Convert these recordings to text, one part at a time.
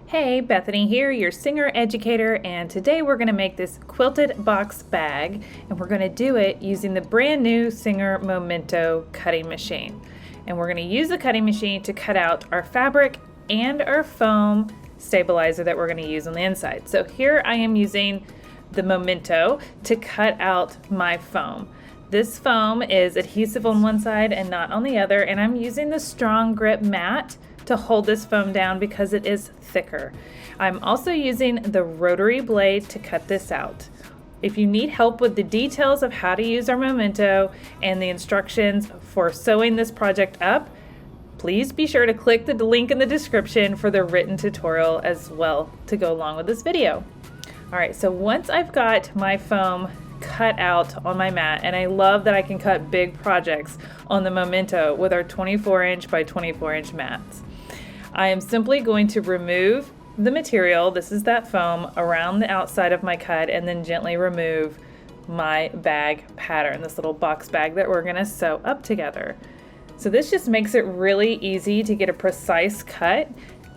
Hey, Bethany here, your Singer Educator, and today we're going to make this quilted box bag, and we're going to do it using the brand new Singer Momento cutting machine. And we're going to use the cutting machine to cut out our fabric and our foam stabilizer that we're going to use on the inside. So here I am using the Momento to cut out my foam. This foam is adhesive on one side and not on the other, and I'm using the strong grip mat to hold this foam down because it is thicker. I'm also using the rotary blade to cut this out. If you need help with the details of how to use our Momento and the instructions for sewing this project up, please be sure to click the link in the description for the written tutorial as well to go along with this video. All right, so once I've got my foam cut out on my mat, and I love that I can cut big projects on the Momento with our 24-inch by 24-inch mats. I am simply going to remove the material, this is that foam, around the outside of my cut, and then gently remove my bag pattern, this little box bag that we're going to sew up together. So this just makes it really easy to get a precise cut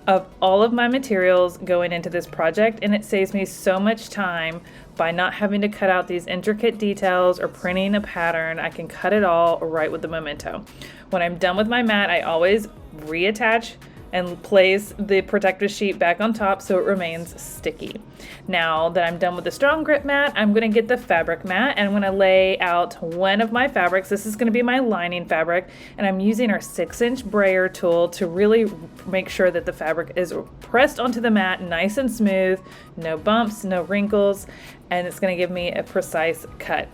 of all of my materials going into this project, and it saves me so much time by not having to cut out these intricate details or printing a pattern. I can cut it all right with the Momento. When I'm done with my mat, I always reattach and place the protective sheet back on top so it remains sticky. Now that I'm done with the strong grip mat, I'm going to get the fabric mat and I'm going to lay out one of my fabrics. This is going to be my lining fabric, and I'm using our 6-inch brayer tool to really make sure that the fabric is pressed onto the mat nice and smooth, no bumps, no wrinkles, and it's going to give me a precise cut.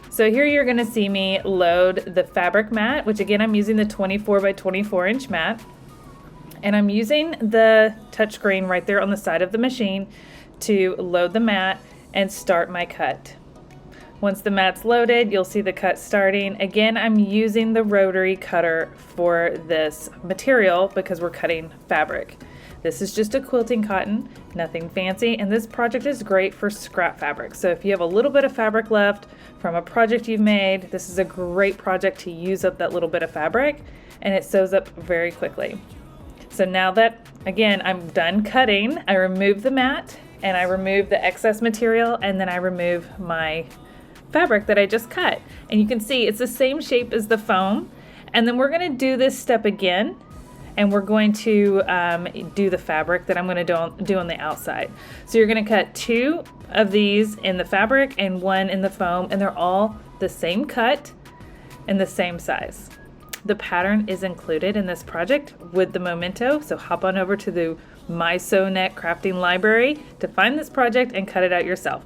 So here you're going to see me load the fabric mat, which again I'm using the 24 by 24-inch mat. And I'm using the touchscreen right there on the side of the machine to load the mat and start my cut. Once the mat's loaded, you'll see the cut starting. Again, I'm using the rotary cutter for this material because we're cutting fabric. This is just a quilting cotton, nothing fancy, and this project is great for scrap fabric. So if you have a little bit of fabric left from a project you've made, this is a great project to use up that little bit of fabric, and it sews up very quickly. So now that, again, I'm done cutting, I remove the mat and I remove the excess material, and then I remove my fabric that I just cut. And you can see it's the same shape as the foam. And then we're going to do this step again, and we're going to do the fabric that I'm going to do on the outside. So you're going to cut 2 of these in the fabric and 1 in the foam, and they're all the same cut and the same size. The pattern is included in this project with the Momento, so hop on over to the My Sew Net Crafting Library to find this project and cut it out yourself.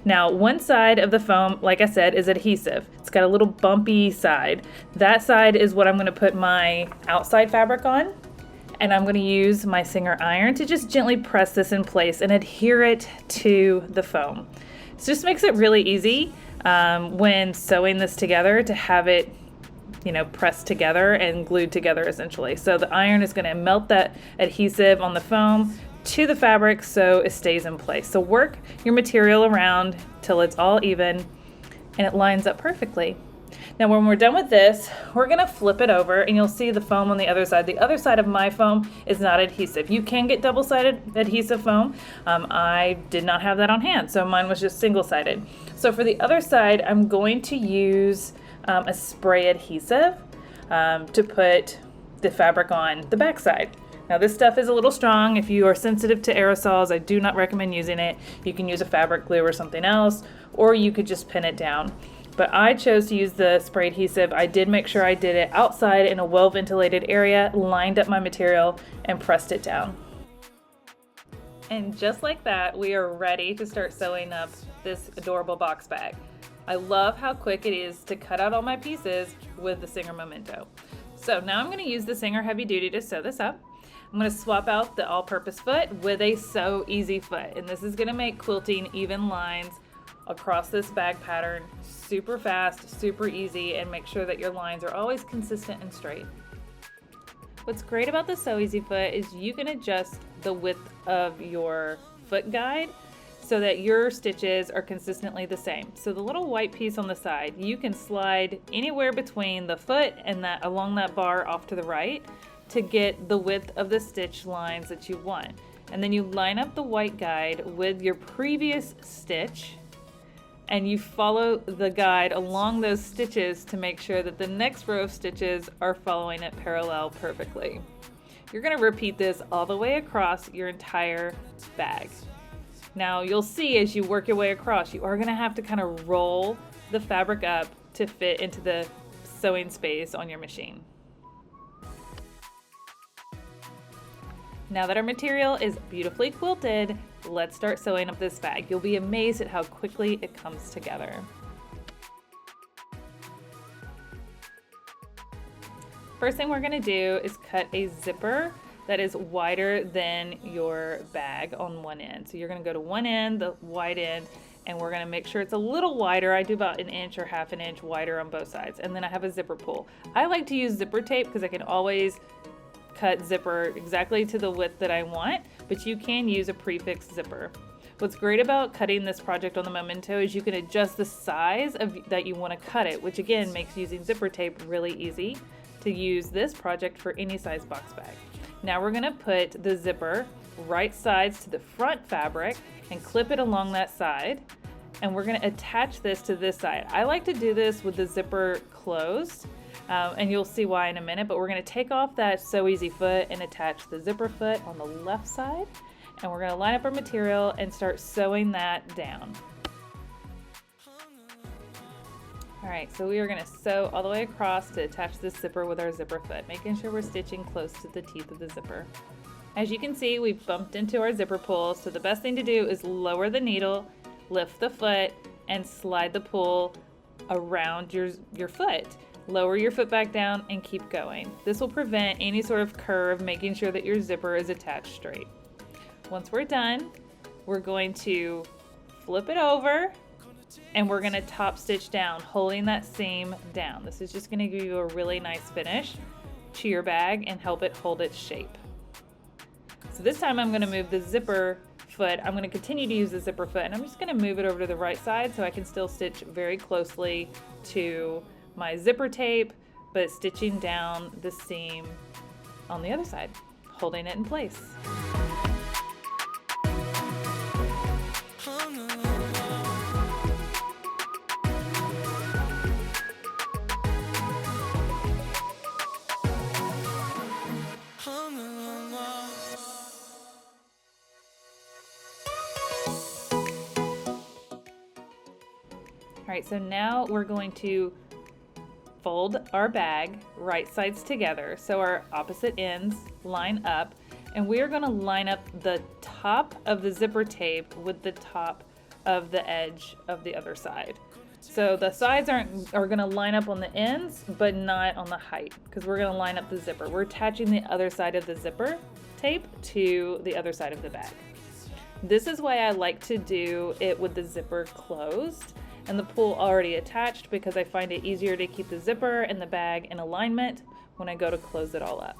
Now, one side of the foam, like I said, is adhesive. It's got a little bumpy side. That side is what I'm going to put my outside fabric on, and I'm going to use my Singer iron to just gently press this in place and adhere it to the foam. It just makes it really easy when sewing this together to have it pressed together and glued together essentially. So the iron is going to melt that adhesive on the foam to the fabric so it stays in place. So work your material around till it's all even and it lines up perfectly. Now when we're done with this, we're going to flip it over and you'll see the foam on the other side. The other side of my foam is not adhesive. You can get double-sided adhesive foam. I did not have that on hand, so mine was just single-sided. So for the other side, I'm going to use a spray adhesive to put the fabric on the back side. Now this stuff is a little strong. If you are sensitive to aerosols, I do not recommend using it. You can use a fabric glue or something else, or you could just pin it down. But I chose to use the spray adhesive. I did make sure I did it outside in a well-ventilated area, lined up my material, and pressed it down. And just like that, we are ready to start sewing up this adorable box bag. I love how quick it is to cut out all my pieces with the Singer Momento. So now I'm going to use the Singer Heavy Duty to sew this up. I'm going to swap out the all-purpose foot with a Sew Easy foot, and this is going to make quilting even lines across this bag pattern super fast, super easy, and make sure that your lines are always consistent and straight. What's great about the Sew Easy foot is you can adjust the width of your foot guide so that your stitches are consistently the same. So the little white piece on the side, you can slide anywhere between the foot and that along that bar off to the right to get the width of the stitch lines that you want. And then you line up the white guide with your previous stitch, and you follow the guide along those stitches to make sure that the next row of stitches are following it parallel perfectly. You're going to repeat this all the way across your entire bag. Now you'll see as you work your way across, you are going to have to kind of roll the fabric up to fit into the sewing space on your machine. Now that our material is beautifully quilted, let's start sewing up this bag. You'll be amazed at how quickly it comes together. First thing we're going to do is cut a zipper that is wider than your bag on one end. So you're going to go to one end, the wide end, and we're going to make sure it's a little wider. I do about an inch or half an inch wider on both sides. And then I have a zipper pull. I like to use zipper tape because I can always cut zipper exactly to the width that I want, but you can use a prefix zipper. What's great about cutting this project on the Momento is you can adjust the size that you want to cut it, which again makes using zipper tape really easy to use this project for any size box bag. Now we're going to put the zipper right sides to the front fabric and clip it along that side, and we're going to attach this to this side. I like to do this with the zipper closed, and you'll see why in a minute, but we're going to take off that Sew Easy foot and attach the zipper foot on the left side, and we're going to line up our material and start sewing that down. Alright, so we are going to sew all the way across to attach this zipper with our zipper foot, making sure we're stitching close to the teeth of the zipper. As you can see, we've bumped into our zipper pull, so the best thing to do is lower the needle, lift the foot, and slide the pull around your foot. Lower your foot back down and keep going. This will prevent any sort of curve, making sure that your zipper is attached straight. Once we're done, we're going to flip it over, and we're going to top stitch down, holding that seam down. This is just going to give you a really nice finish to your bag and help it hold its shape. So this time I'm going to move the zipper foot. I'm going to continue to use the zipper foot, and I'm just going to move it over to the right side so I can still stitch very closely to my zipper tape, but stitching down the seam on the other side, holding it in place. All right, so now we're going to fold our bag right sides together so our opposite ends line up, and we're going to line up the top of the zipper tape with the top of the edge of the other side. So the sides are going to line up on the ends, but not on the height, because we're going to line up the zipper. We're attaching the other side of the zipper tape to the other side of the bag. This is why I like to do it with the zipper closed and the pull already attached, because I find it easier to keep the zipper and the bag in alignment when I go to close it all up.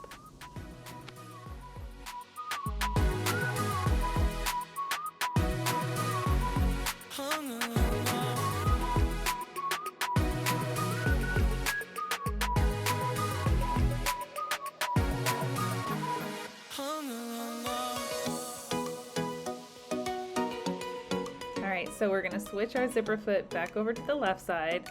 So we're going to switch our zipper foot back over to the left side,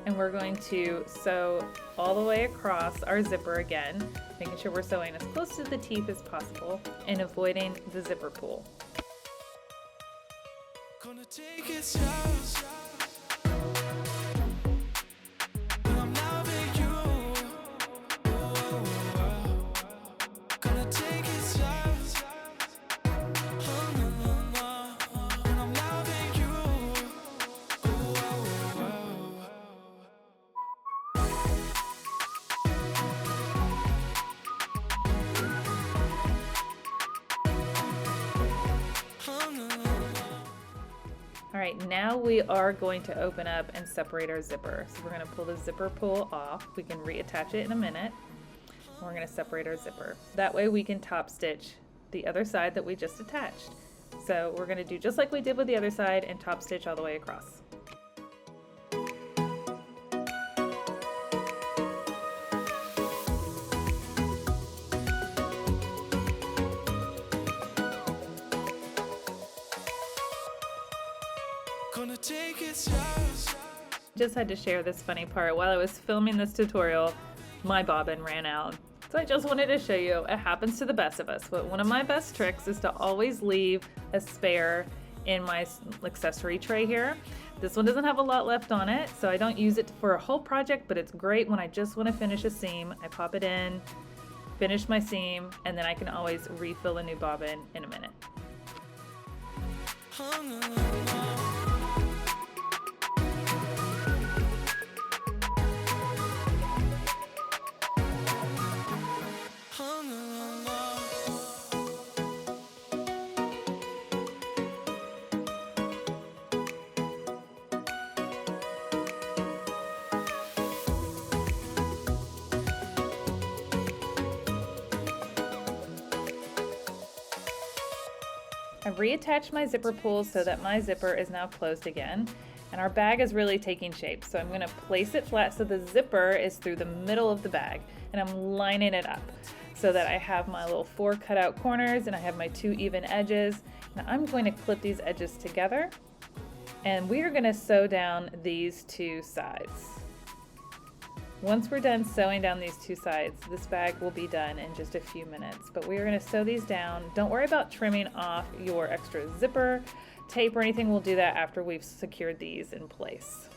and we're going to sew all the way across our zipper again, making sure we're sewing as close to the teeth as possible and avoiding the zipper pull. Gonna take it slow. All right, now we are going to open up and separate our zipper. So we're going to pull the zipper pull off. We can reattach it in a minute. We're going to separate our zipper. That way we can top stitch the other side that we just attached. So we're going to do just like we did with the other side and top stitch all the way across. Gonna take it slow. Just had to share this funny part. While I was filming this tutorial, my bobbin ran out. So I just wanted to show you, it happens to the best of us, but one of my best tricks is to always leave a spare in my accessory tray here. This one doesn't have a lot left on it, so I don't use it for a whole project, but it's great when I just want to finish a seam. I pop it in, finish my seam, and then I can always refill a new bobbin in a minute. I've reattached my zipper pull so that my zipper is now closed again, and our bag is really taking shape. So I'm going to place it flat so the zipper is through the middle of the bag, and I'm lining it up so that I have my little 4 cutout corners and I have my 2 even edges. Now I'm going to clip these edges together, and we are going to sew down these 2 sides. Once we're done sewing down these 2 sides, this bag will be done in just a few minutes, but we are going to sew these down. Don't worry about trimming off your extra zipper tape or anything. We'll do that after we've secured these in place.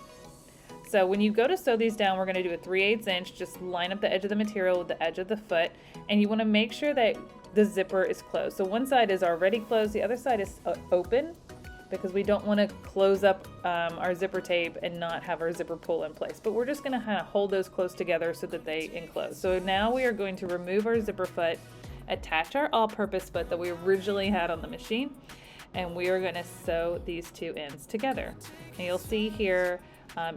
So when you go to sew these down, we're going to do a 3/8 inch, just line up the edge of the material with the edge of the foot, and you want to make sure that the zipper is closed. So one side is already closed, the other side is open, because we don't want to close up our zipper tape and not have our zipper pull in place. But we're just going to kind of hold those close together so that they enclose. So now we are going to remove our zipper foot, attach our all-purpose foot that we originally had on the machine, and we are going to sew these 2 ends together. And you'll see here,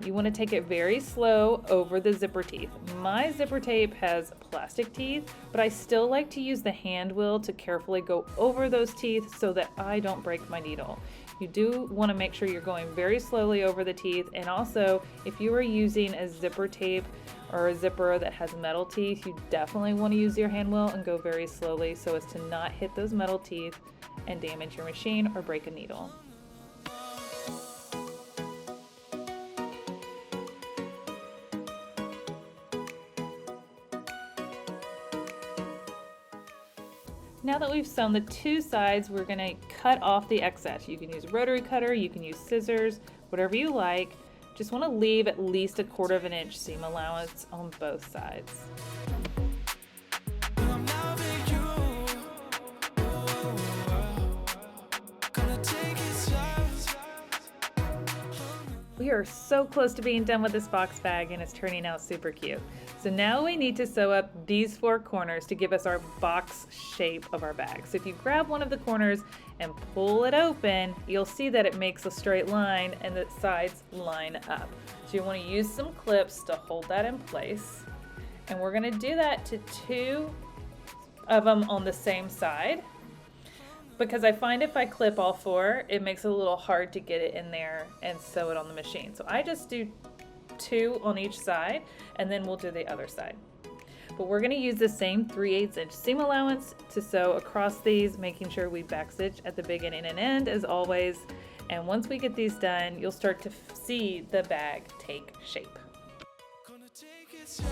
you want to take it very slow over the zipper teeth. My zipper tape has plastic teeth, but I still like to use the hand wheel to carefully go over those teeth so that I don't break my needle. You do want to make sure you're going very slowly over the teeth, and also if you are using a zipper tape or a zipper that has metal teeth, you definitely want to use your hand wheel and go very slowly so as to not hit those metal teeth and damage your machine or break a needle. Now that we've sewn the 2 sides, we're going to cut off the excess. You can use a rotary cutter, you can use scissors, whatever you like. Just want to leave at least a 1/4 inch seam allowance on both sides. We are so close to being done with this box bag, and it's turning out super cute. So now we need to sew up these 4 corners to give us our box shape of our bag. So if you grab one of the corners and pull it open, you'll see that it makes a straight line and the sides line up. So you want to use some clips to hold that in place. And we're going to do that to 2 of them on the same side, because I find if I clip all 4, it makes it a little hard to get it in there and sew it on the machine. So I just do 2 on each side, and then we'll do the other side. But we're going to use the same 3/8 inch seam allowance to sew across these, making sure we backstitch at the beginning and end as always. And once we get these done, you'll start to see the bag take shape. Gonna take it slow.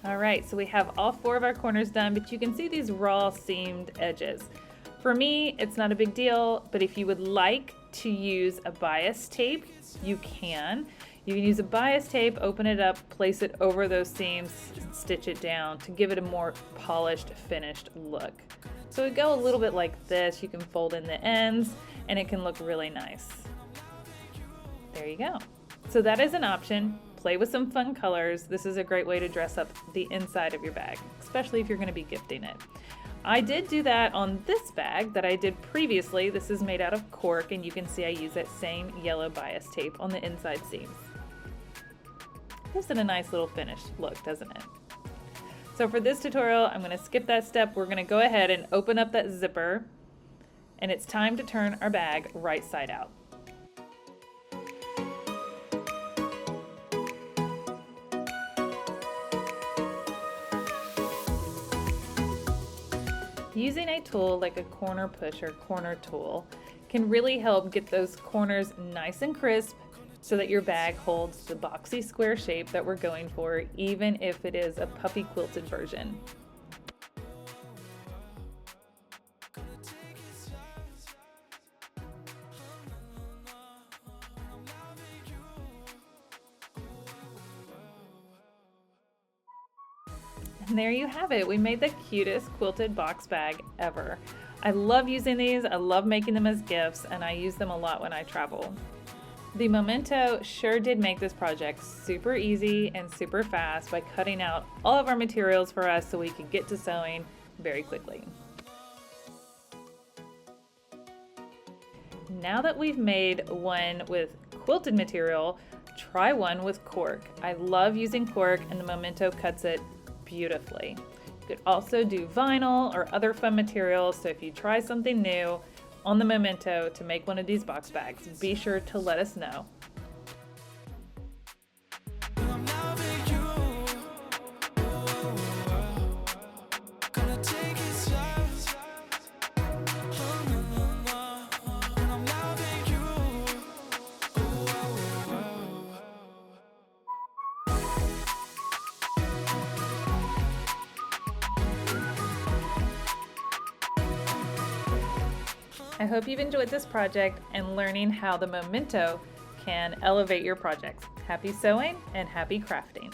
Alright, so we have all 4 of our corners done, but you can see these raw seamed edges. For me, it's not a big deal, but if you would like to use a bias tape, you can. You can use a bias tape, open it up, place it over those seams, and stitch it down to give it a more polished, finished look. So it go a little bit like this. You can fold in the ends and it can look really nice. There you go. So that is an option. Play with some fun colors. This is a great way to dress up the inside of your bag, especially if you're going to be gifting it. I did do that on this bag that I did previously. This is made out of cork, and you can see I use that same yellow bias tape on the inside seams. Gives it a nice little finished look, doesn't it? So for this tutorial, I'm going to skip that step. We're going to go ahead and open up that zipper, and it's time to turn our bag right side out. Using a tool like a corner push or corner tool can really help get those corners nice and crisp so that your bag holds the boxy square shape that we're going for, even if it is a puffy quilted version. And there you have it. We made the cutest quilted box bag ever. I love using these. I love making them as gifts, and I use them a lot when I travel. The Momento sure did make this project super easy and super fast by cutting out all of our materials for us so we could get to sewing very quickly. Now that we've made one with quilted material, try one with cork. I love using cork, and the Momento cuts it beautifully. You could also do vinyl or other fun materials, so if you try something new on the Momento to make one of these box bags, be sure to let us know. I'm loving you. Gonna take it slow. I'm loving you. I hope you've enjoyed this project and learning how the Momento can elevate your projects. Happy sewing and happy crafting.